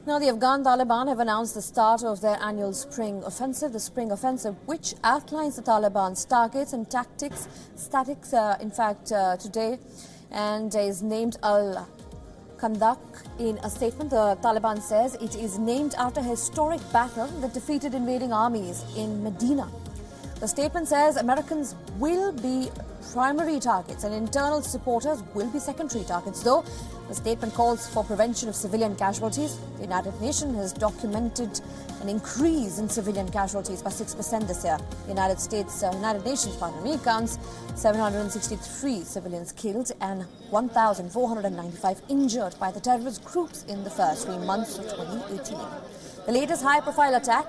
Now, the Afghan Taliban have announced the start of their annual spring offensive, which outlines the Taliban's targets and tactics, today, and is named Al-Khandak. In a statement, the Taliban says it is named after a historic battle that defeated invading armies in Medina. The statement says Americans will be primary targets and internal supporters will be secondary targets, though the statement calls for prevention of civilian casualties. The United Nations has documented an increase in civilian casualties by 6% this year. The United Nations counts 763 civilians killed and 1,495 injured by the terrorist groups in the first 3 months of 2018. The latest high-profile attack,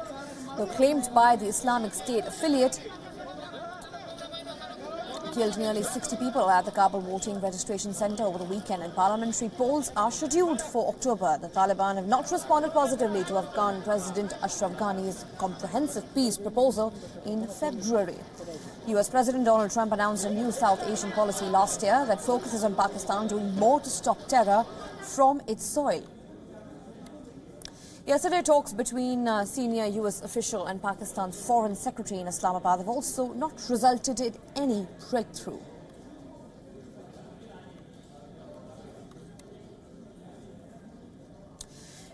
though claimed by the Islamic State affiliate, killed nearly 60 people at the Kabul voting registration centre over the weekend, and parliamentary polls are scheduled for October. The Taliban have not responded positively to Afghan President Ashraf Ghani's comprehensive peace proposal in February. US President Donald Trump announced a new South Asian policy last year that focuses on Pakistan doing more to stop terror from its soil. Yesterday, talks between senior US official and Pakistan's foreign secretary in Islamabad have also not resulted in any breakthrough.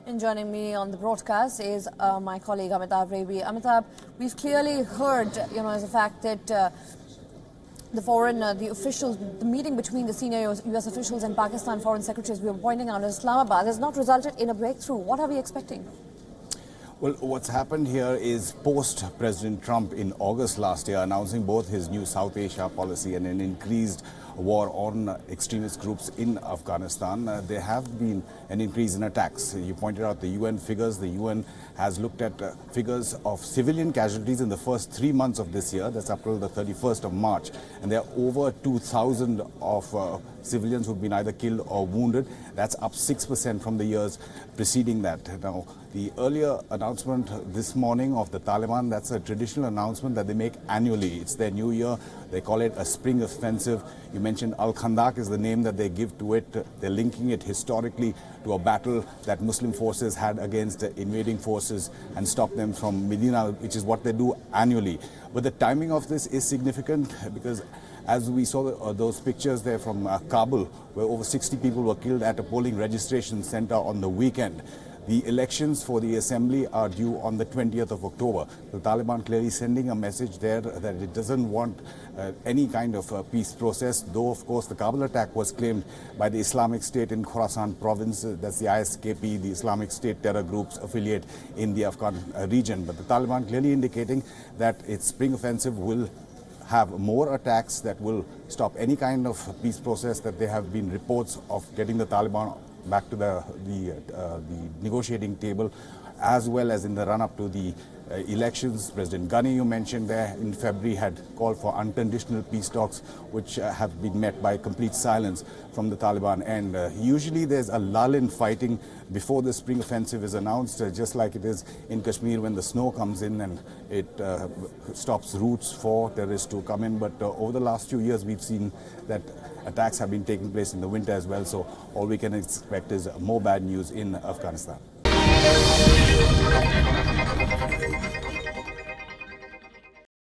And joining me on the broadcast is my colleague Amitabh Rebi. Amitabh, we've clearly heard, as a fact that the meeting between the senior US officials and Pakistan foreign secretaries we were pointing out in Islamabad has not resulted in a breakthrough. What are we expecting? Well, what's happened here is post-President Trump in August last year announcing both his new South Asia policy and an increased war on extremist groups in Afghanistan, there have been an increase in attacks. You pointed out the UN figures. The UN has looked at figures of civilian casualties in the first 3 months of this year. That's up till the 31st of March. And there are over 2,000 of civilians who've been either killed or wounded. That's up 6% from the years preceding that. Now, the earlier announcement this morning of the Taliban, that's a traditional announcement that they make annually. It's their new year. They call it a spring offensive. You mentioned Al-Khandak is the name that they give to it. They're linking it historically to a battle that Muslim forces had against invading forces and stopped them from Medina, which is what they do annually. But the timing of this is significant because as we saw those pictures there from Kabul, where over 60 people were killed at a polling registration center on the weekend. The elections for the assembly are due on the 20th of October. The Taliban clearly sending a message there that it doesn't want any kind of peace process, though, of course, the Kabul attack was claimed by the Islamic State in Khorasan province. That's the ISKP, the Islamic State terror group's affiliate in the Afghan region. But the Taliban clearly indicating that its spring offensive will have more attacks that will stop any kind of peace process, that there have been reports of getting the Taliban back to the negotiating table, as well as in the run-up to the elections. President Ghani, you mentioned there, in February had called for unconditional peace talks, which have been met by complete silence from the Taliban. And usually there's a lull in fighting before the spring offensive is announced, just like it is in Kashmir when the snow comes in and it stops routes for terrorists to come in. But over the last few years, we've seen that attacks have been taking place in the winter as well. So all we can expect is more bad news in Afghanistan.